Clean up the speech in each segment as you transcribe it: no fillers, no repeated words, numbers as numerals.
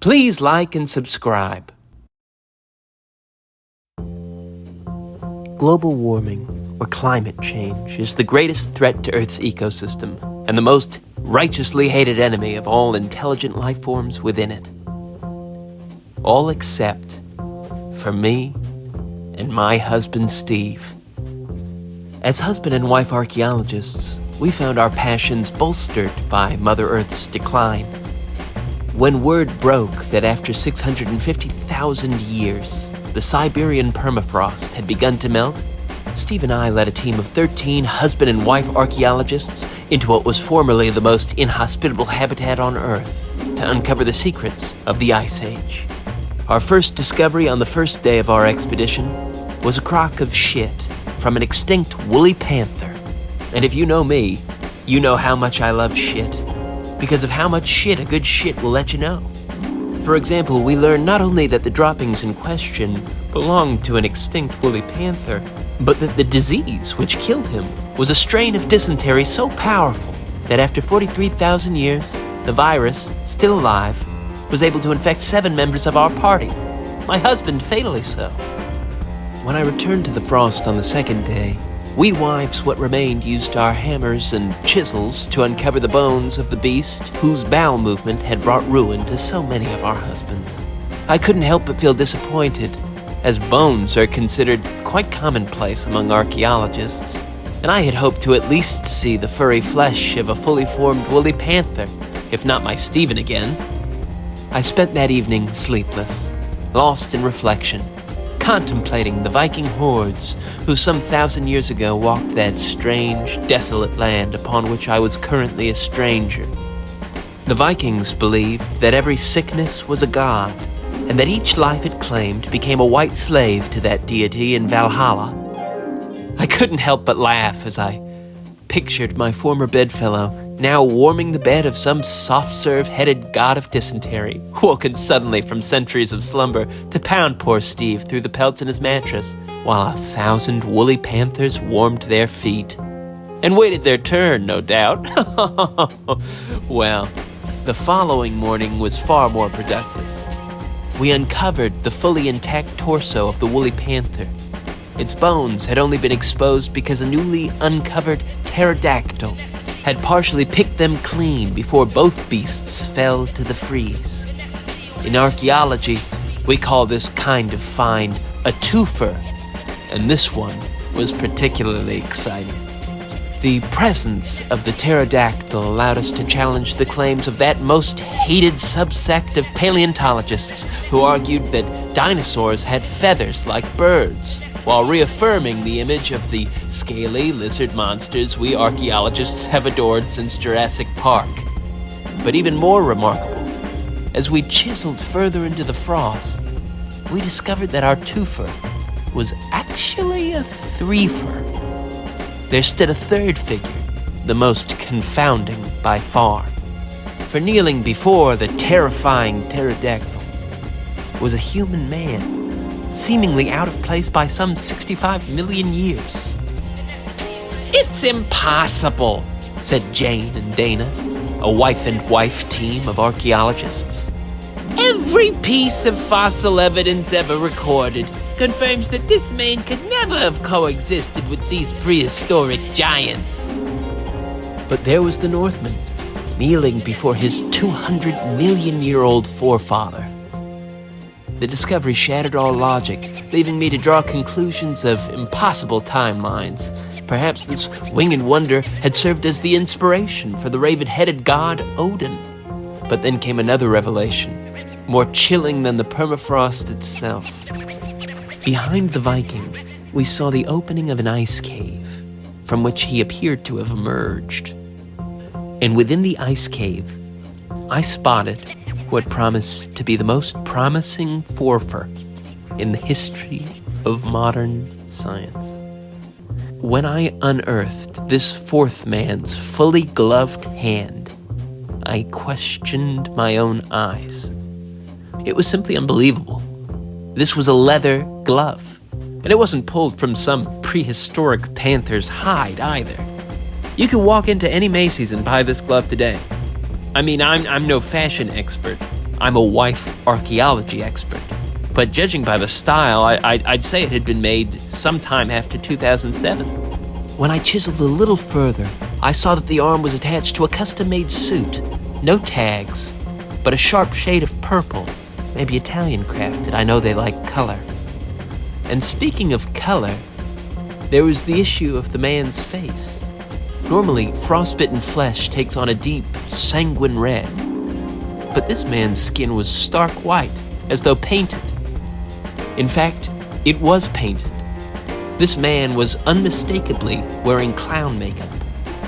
Please like and subscribe. Global warming, or climate change, is the greatest threat to Earth's ecosystem and the most righteously hated enemy of all intelligent life forms within it. All except for me and my husband, Steve. As husband and wife archaeologists, we found our passions bolstered by Mother Earth's decline. When word broke that after 650,000 years, the Siberian permafrost had begun to melt, Steve and I led a team of 13 husband and wife archaeologists into what was formerly the most inhospitable habitat on Earth to uncover the secrets of the Ice Age. Our first discovery on the first day of our expedition was a crock of shit from an extinct woolly panther. And if you know me, you know how much I love shit, because of how much shit a good shit will let you know. For example, we learned not only that the droppings in question belonged to an extinct woolly panther, but that the disease which killed him was a strain of dysentery so powerful that after 43,000 years, the virus, still alive, was able to infect 7 members of our party, my husband fatally so. When I returned to the frost on the second day, we wives what remained used our hammers and chisels to uncover the bones of the beast whose bowel movement had brought ruin to so many of our husbands. I couldn't help but feel disappointed, as bones are considered quite commonplace among archaeologists, and I had hoped to at least see the furry flesh of a fully formed woolly panther, if not my Stephen again. I spent that evening sleepless, lost in reflection, contemplating the Viking hordes who some 1,000 years ago walked that strange, desolate land upon which I was currently a stranger. The Vikings believed that every sickness was a god, and that each life it claimed became a white slave to that deity in Valhalla. I couldn't help but laugh as I pictured my former bedfellow now warming the bed of some soft-serve-headed god of dysentery, woken suddenly from centuries of slumber to pound poor Steve through the pelts in his mattress, while 1,000 woolly panthers warmed their feet. And waited their turn, no doubt. Well, the following morning was far more productive. We uncovered the fully intact torso of the woolly panther. Its bones had only been exposed because a newly uncovered pterodactyl had partially picked them clean before both beasts fell to the freeze. In archaeology, we call this kind of find a twofer, and this one was particularly exciting. The presence of the pterodactyl allowed us to challenge the claims of that most hated subsect of paleontologists who argued that dinosaurs had feathers like birds, while reaffirming the image of the scaly lizard monsters we archaeologists have adored since Jurassic Park. But even more remarkable, as we chiseled further into the frost, we discovered that our twofer was actually a threefer. There stood a third figure, the most confounding by far. For kneeling before the terrifying pterodactyl was a human man, seemingly out of place by some 65 million years. "It's impossible," said Jane and Dana, a wife and wife team of archaeologists. "Every piece of fossil evidence ever recorded confirms that this man could never have coexisted with these prehistoric giants." But there was the Northman, kneeling before his 200-million-year-old forefather. The discovery shattered all logic, leaving me to draw conclusions of impossible timelines. Perhaps this winged wonder had served as the inspiration for the raven-headed god Odin. But then came another revelation, more chilling than the permafrost itself. Behind the Viking, we saw the opening of an ice cave, from which he appeared to have emerged. And within the ice cave, I spotted what promised to be the most promising forfer in the history of modern science. When I unearthed this fourth man's fully gloved hand, I questioned my own eyes. It was simply unbelievable. This was a leather glove, and it wasn't pulled from some prehistoric panther's hide either. You can walk into any Macy's and buy this glove today. I mean, I'm no fashion expert, I'm a wife archaeology expert, but judging by the style, I'd say it had been made sometime after 2007. When I chiseled a little further, I saw that the arm was attached to a custom-made suit. No tags, but a sharp shade of purple, maybe Italian crafted. I know they like color. And speaking of color, there was the issue of the man's face. Normally, frostbitten flesh takes on a deep, sanguine red. But this man's skin was stark white, as though painted. In fact, it was painted. This man was unmistakably wearing clown makeup.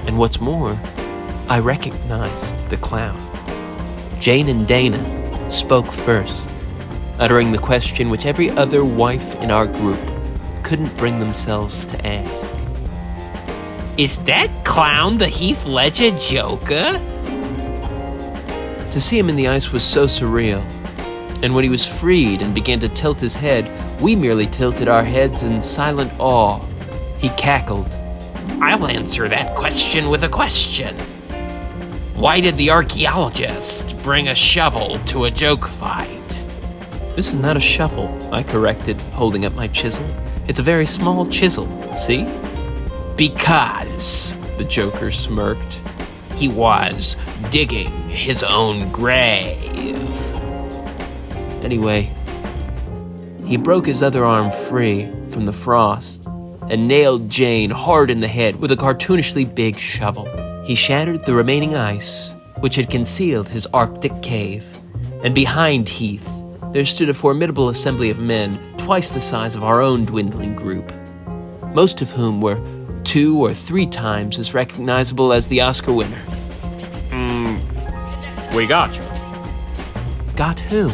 And what's more, I recognized the clown. Jane and Dana spoke first, uttering the question which every other wife in our group couldn't bring themselves to ask. Is that clown the Heath Ledger Joker? To see him in the ice was so surreal, and when he was freed and began to tilt his head, we merely tilted our heads in silent awe. He cackled. I'll answer that question with a question. Why did the archaeologist bring a shovel to a joke fight? This is not a shovel, I corrected, holding up my chisel. It's a very small chisel, see? Because, the Joker smirked, he was digging his own grave. Anyway, he broke his other arm free from the frost and nailed Jane hard in the head with a cartoonishly big shovel. He shattered the remaining ice, which had concealed his Arctic cave, and behind Heath, there stood a formidable assembly of men twice the size of our own dwindling group, most of whom were 2 or 3 times as recognizable as the Oscar winner. We got you. Got who?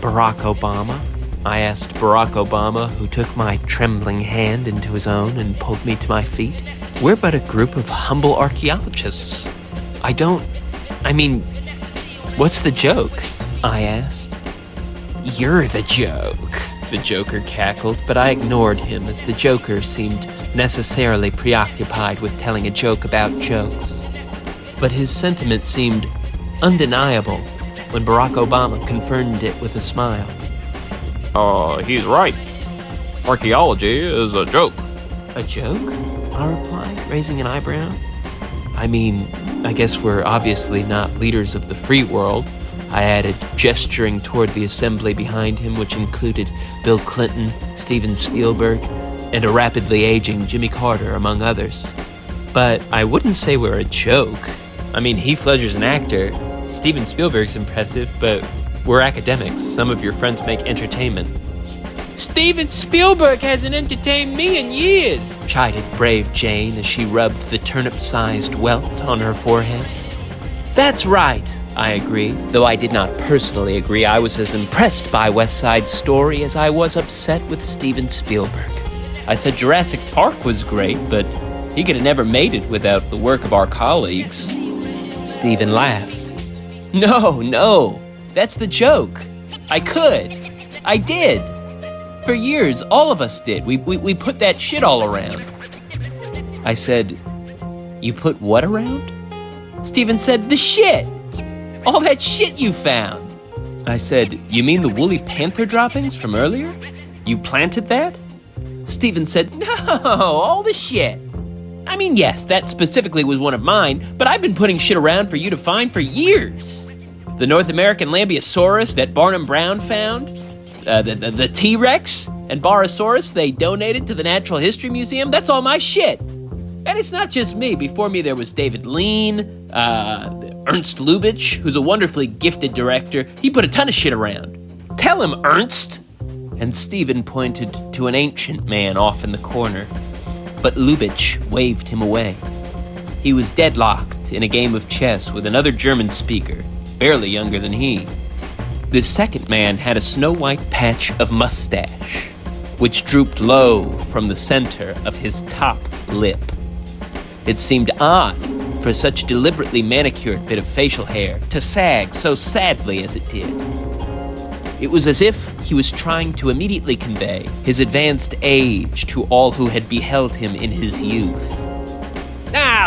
Barack Obama? I asked Barack Obama, who took my trembling hand into his own and pulled me to my feet. We're but a group of humble archaeologists. What's the joke? I asked. You're the joke, the Joker cackled, but I ignored him as the Joker seemed necessarily preoccupied with telling a joke about jokes. But his sentiment seemed undeniable when Barack Obama confirmed it with a smile. He's right. Archaeology is a joke. A joke? I replied, raising an eyebrow. I guess we're obviously not leaders of the free world, I added, gesturing toward the assembly behind him, which included Bill Clinton, Steven Spielberg, and a rapidly aging Jimmy Carter, among others. But I wouldn't say we're a joke. Heath Ledger's an actor, Steven Spielberg's impressive, but we're academics. Some of your friends make entertainment. Steven Spielberg hasn't entertained me in years, chided brave Jane as she rubbed the turnip-sized welt on her forehead. That's right, I agreed, though I did not personally agree. I was as impressed by West Side Story as I was upset with Steven Spielberg. I said Jurassic Park was great, but he could have never made it without the work of our colleagues. Steven laughed. No, that's the joke. I did. For years, all of us did. We put that shit all around. I said, you put what around? Steven said, the shit. All that shit you found. I said, you mean the woolly panther droppings from earlier? You planted that? Steven said, no, all the shit. Yes, that specifically was one of mine, but I've been putting shit around for you to find for years. The North American Lambeosaurus that Barnum Brown found, the T-Rex and Barosaurus they donated to the Natural History Museum, that's all my shit. And it's not just me. Before me there was David Lean, Ernst Lubitsch, who's a wonderfully gifted director. He put a ton of shit around. Tell him, Ernst! And Steven pointed to an ancient man off in the corner. But Lubitsch waved him away. He was deadlocked in a game of chess with another German speaker, barely younger than he. This second man had a snow-white patch of mustache, which drooped low from the center of his top lip. It seemed odd for such deliberately manicured bit of facial hair to sag so sadly as it did. It was as if he was trying to immediately convey his advanced age to all who had beheld him in his youth.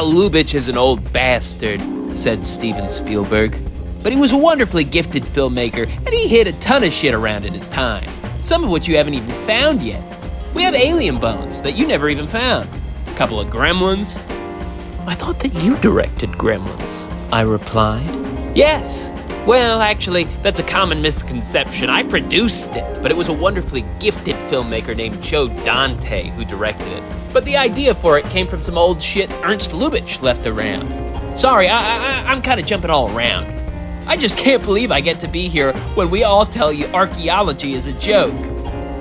Lubitsch is an old bastard, said Steven Spielberg. But he was a wonderfully gifted filmmaker, and he hid a ton of shit around in his time. Some of which you haven't even found yet. We have alien bones that you never even found. A couple of gremlins. I thought that you directed Gremlins, I replied. Yes. Well, actually, that's a common misconception. I produced it, but it was a wonderfully gifted filmmaker named Joe Dante who directed it. But the idea for it came from some old shit Ernst Lubitsch left around. Sorry, I'm kind of jumping all around. I just can't believe I get to be here when we all tell you archaeology is a joke.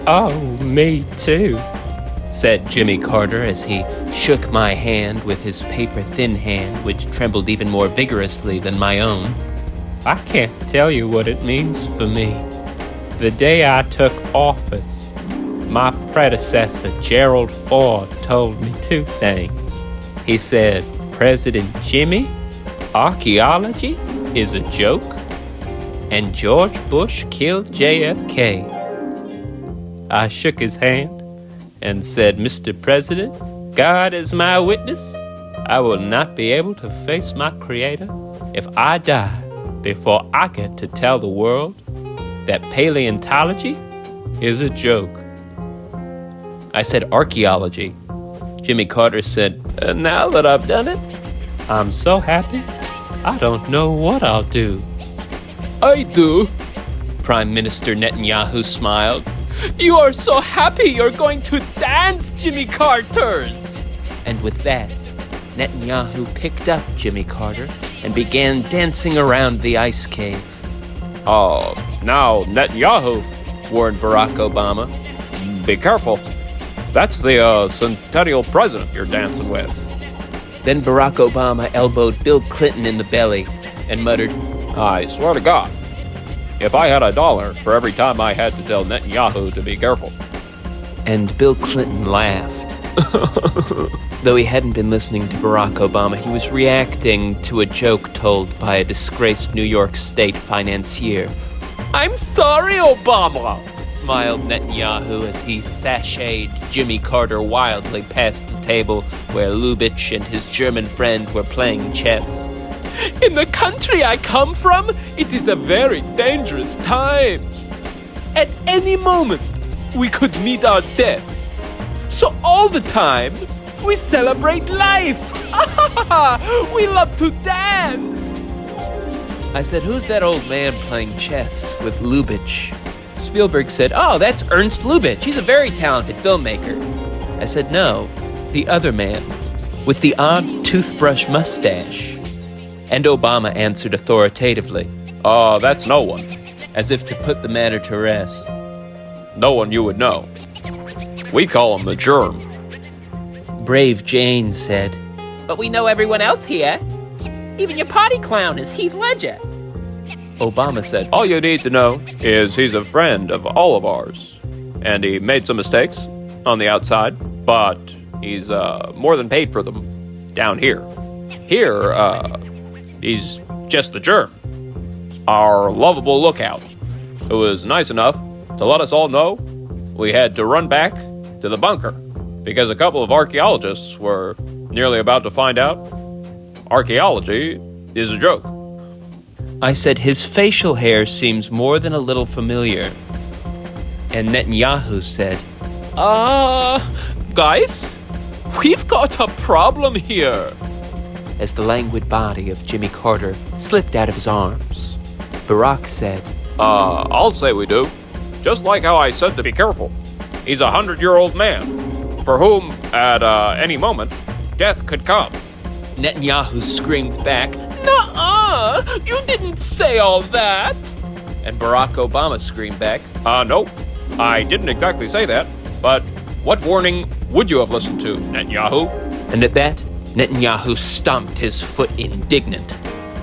Oh, me too, said Jimmy Carter as he shook my hand with his paper-thin hand, which trembled even more vigorously than my own. I can't tell you what it means for me. The day I took office, my predecessor, Gerald Ford, told me two things. He said, President Jimmy, archaeology is a joke, and George Bush killed JFK. I shook his hand and said, Mr. President, God is my witness. I will not be able to face my Creator if I die before I get to tell the world that paleontology is a joke. I said archaeology. Jimmy Carter said, now that I've done it, I'm so happy, I don't know what I'll do. I do. Prime Minister Netanyahu smiled. You are so happy you're going to dance, Jimmy Carters. And with that, Netanyahu picked up Jimmy Carter and began dancing around the ice cave. Oh, now, Netanyahu, warned Barack Obama. Be careful. That's the centennial president you're dancing with. Then Barack Obama elbowed Bill Clinton in the belly and muttered, I swear to God, if I had $1 for every time I had to tell Netanyahu to be careful. And Bill Clinton laughed. Though he hadn't been listening to Barack Obama, he was reacting to a joke told by a disgraced New York State financier. I'm sorry, Obama, smiled Netanyahu as he sashayed Jimmy Carter wildly past the table where Lubitsch and his German friend were playing chess. In the country I come from, it is a very dangerous times. At any moment, we could meet our death. So all the time, we celebrate life. We love to dance. I said, who's that old man playing chess with Lubitsch? Spielberg said, oh, that's Ernst Lubitsch. He's a very talented filmmaker. I said, no, the other man with the odd toothbrush mustache. And Obama answered authoritatively, That's no one. as if to put the matter to rest. No one you would know. We call him the Germ. Brave Jane said, but we know everyone else here. Even your party clown is Heath Ledger. Obama said, All you need to know is he's a friend of all of ours. And he made some mistakes on the outside, but he's more than paid for them down here. Here, he's just the Germ. Our lovable lookout, who was nice enough to let us all know we had to run back to the bunker because a couple of archaeologists were nearly about to find out archaeology is a joke. I said, his facial hair seems more than a little familiar. And Netanyahu said, guys, we've got a problem here. As the languid body of Jimmy Carter slipped out of his arms, Barack said, I'll say we do. Just like how I said to be careful. He's a 100-year-old man, for whom, at any moment, death could come. Netanyahu screamed back, Nuh-uh! You didn't say all that! And Barack Obama screamed back, No, I didn't exactly say that, but what warning would you have listened to, Netanyahu? And at that, Netanyahu stomped his foot indignant.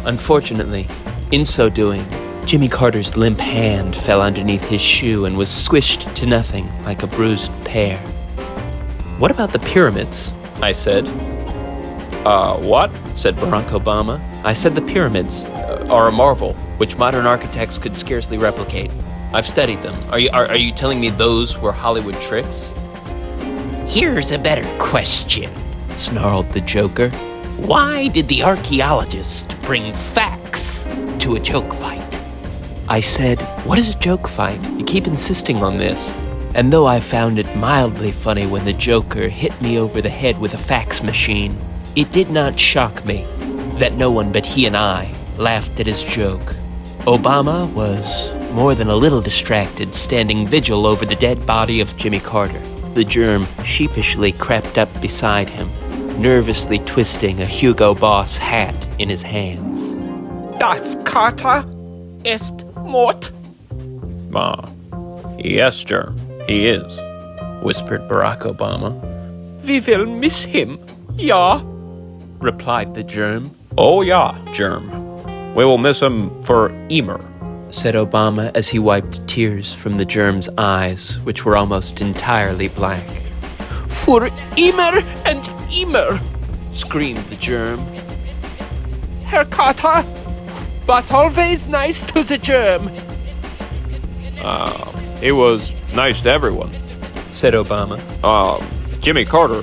Unfortunately, in so doing, Jimmy Carter's limp hand fell underneath his shoe and was squished to nothing like a bruised pear. What about the pyramids? I said. What? Said Barack Obama. I said the pyramids are a marvel which modern architects could scarcely replicate. I've studied them. Are you telling me those were Hollywood tricks? Here's a better question, snarled the Joker. Why did the archaeologist bring facts to to a joke fight. I said, "What is a joke fight? You keep insisting on this." And though I found it mildly funny when the Joker hit me over the head with a fax machine, it did not shock me that no one but he and I laughed at his joke. Obama was more than a little distracted, standing vigil over the dead body of Jimmy Carter. The germ sheepishly crept up beside him, nervously twisting a Hugo Boss hat in his hands. Das Carter ist mort. Yes, Germ, he is, whispered Barack Obama. We will miss him, ja, replied the germ. Oh yeah, Germ. We will miss him for immer, said Obama as he wiped tears from the germ's eyes, which were almost entirely black. For immer and immer, screamed the germ. Herr Carter was always nice to the germ. He was nice to everyone, said Obama. Jimmy Carter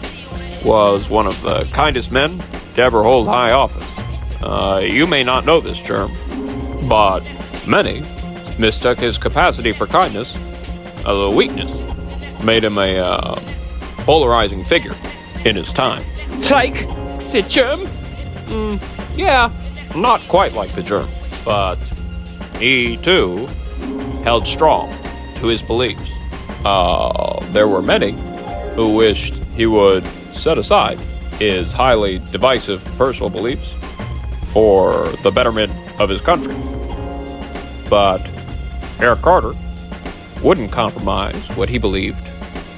was one of the kindest men to ever hold high office. You may not know this, Germ, but many mistook his capacity for kindness as a weakness, made him a polarizing figure in his time. Like the germ? Yeah, not quite like the germ, but he, too, held strong to his beliefs. There were many who wished he would set aside his highly divisive personal beliefs for the betterment of his country. But Herr Carter wouldn't compromise what he believed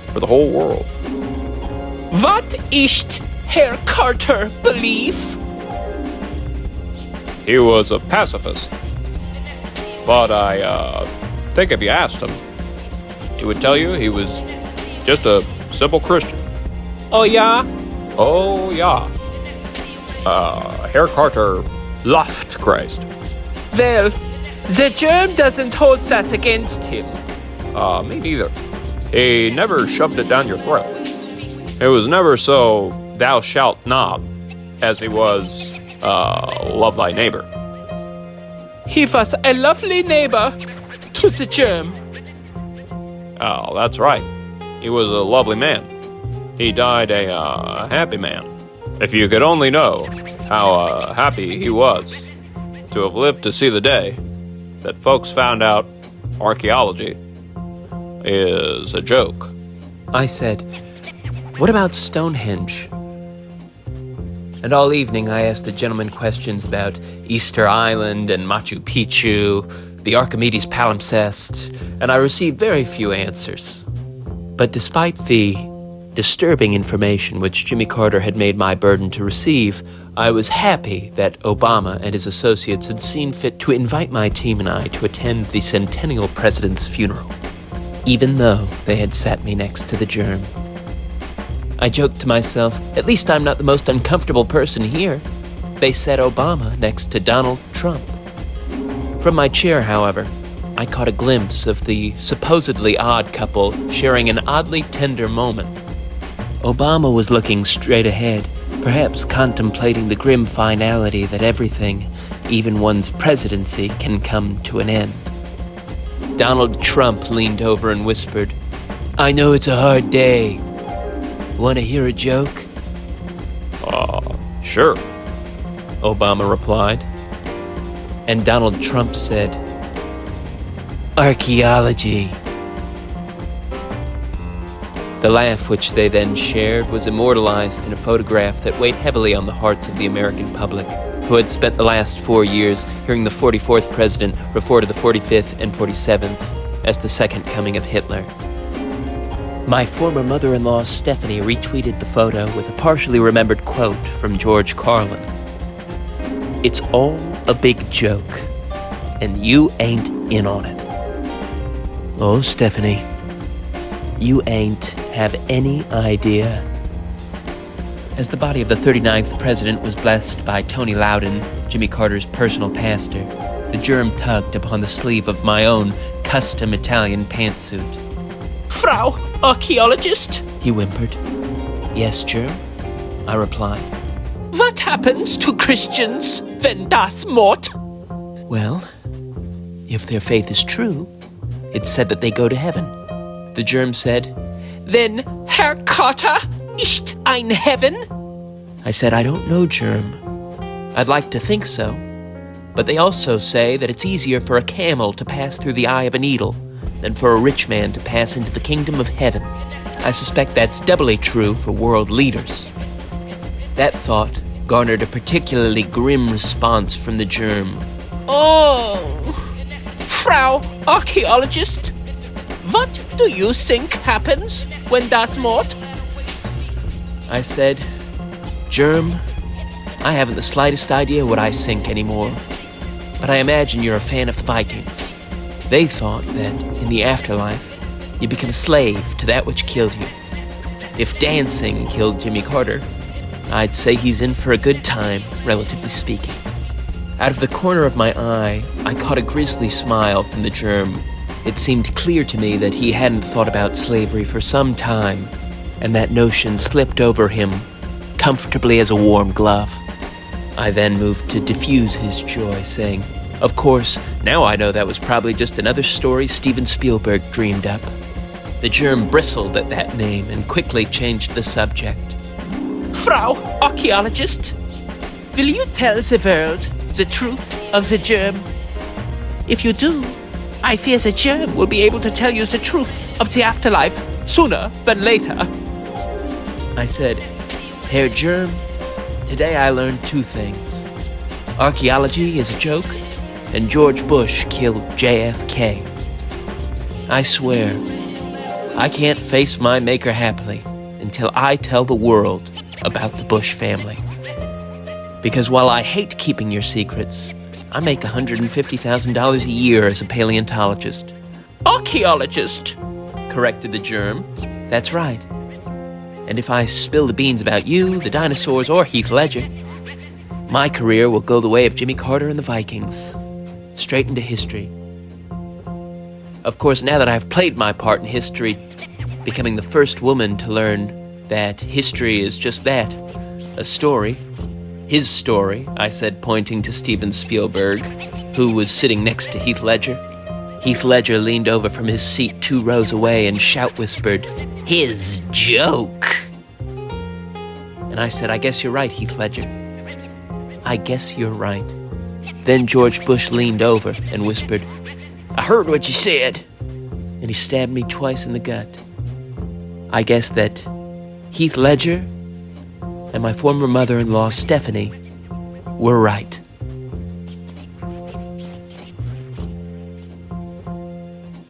for the whole world. What ist Herr Carter belief? He was a pacifist. But I think if you asked him, he would tell you he was just a simple Christian. Oh yeah? Oh yeah. Herr Carter loved Christ. Well, the germ doesn't hold that against him. Me neither. He never shoved it down your throat. It was never so thou shalt not as he was love thy neighbor. He was a lovely neighbor to the germ. Oh, that's right. He was a lovely man. He died a happy man. If you could only know how happy he was to have lived to see the day that folks found out archaeology is a joke. I said, "What about Stonehenge?" And all evening I asked the gentleman questions about Easter Island and Machu Picchu, the Archimedes palimpsest, and I received very few answers. But despite the disturbing information which Jimmy Carter had made my burden to receive, I was happy that Obama and his associates had seen fit to invite my team and I to attend the centennial president's funeral, even though they had sat me next to the germ. I joked to myself, at least I'm not the most uncomfortable person here. They sat Obama next to Donald Trump. From my chair, however, I caught a glimpse of the supposedly odd couple sharing an oddly tender moment. Obama was looking straight ahead, perhaps contemplating the grim finality that everything, even one's presidency, can come to an end. Donald Trump leaned over and whispered, "I know it's a hard day. Want to hear a joke?" Sure, Obama replied. And Donald Trump said, "Archaeology." The laugh which they then shared was immortalized in a photograph that weighed heavily on the hearts of the American public, who had spent the last 4 years hearing the 44th president refer to the 45th and 47th as the second coming of Hitler. My former mother-in-law, Stephanie, retweeted the photo with a partially remembered quote from George Carlin. "It's all a big joke, and you ain't in on it." Oh, Stephanie, you ain't have any idea. As the body of the 39th president was blessed by Tony Loudon, Jimmy Carter's personal pastor, the germ tugged upon the sleeve of my own custom Italian pantsuit. Frau Archaeologist? He whimpered. "Yes, germ," I replied. What happens to Christians when das mort? Well, if their faith is true, it's said that they go to heaven. The germ said, Then Herr Carter ist ein Heaven? I said, I don't know, germ. I'd like to think so. But they also say that it's easier for a camel to pass through the eye of a needle than for a rich man to pass into the kingdom of heaven. I suspect that's doubly true for world leaders. That thought garnered a particularly grim response from the germ. Oh, Frau Archaeologist, what do you think happens when das Mord? I said, Germ, I haven't the slightest idea what I think anymore, but I imagine you're a fan of the Vikings. They thought that in the afterlife, you become a slave to that which killed you. If dancing killed Jimmy Carter, I'd say he's in for a good time, relatively speaking. Out of the corner of my eye, I caught a grisly smile from the germ. It seemed clear to me that he hadn't thought about slavery for some time, and that notion slipped over him comfortably as a warm glove. I then moved to diffuse his joy, saying, Of course, now I know that was probably just another story Steven Spielberg dreamed up. The germ bristled at that name and quickly changed the subject. Frau Archaeologist, will you tell the world the truth of the germ? If you do, I fear the germ will be able to tell you the truth of the afterlife sooner than later. I said, Herr Germ, today I learned two things. Archaeology is a joke, and George Bush killed JFK. I swear, I can't face my maker happily until I tell the world about the Bush family. Because while I hate keeping your secrets, I make $150,000 a year as a paleontologist. Archaeologist, corrected the germ. That's right. And if I spill the beans about you, the dinosaurs, or Heath Ledger, my career will go the way of Jimmy Carter and the Vikings, straight into history. Of course, now that I've played my part in history, becoming the first woman to learn that history is just that, a story. His story, I said, pointing to Steven Spielberg, who was sitting next to Heath Ledger. Heath Ledger leaned over from his seat 2 rows away and shout-whispered, His joke! And I said, I guess you're right, Heath Ledger. I guess you're right. Then George Bush leaned over and whispered, I heard what you said. And he stabbed me twice in the gut. I guess that Heath Ledger and my former mother-in-law, Stephanie, were right.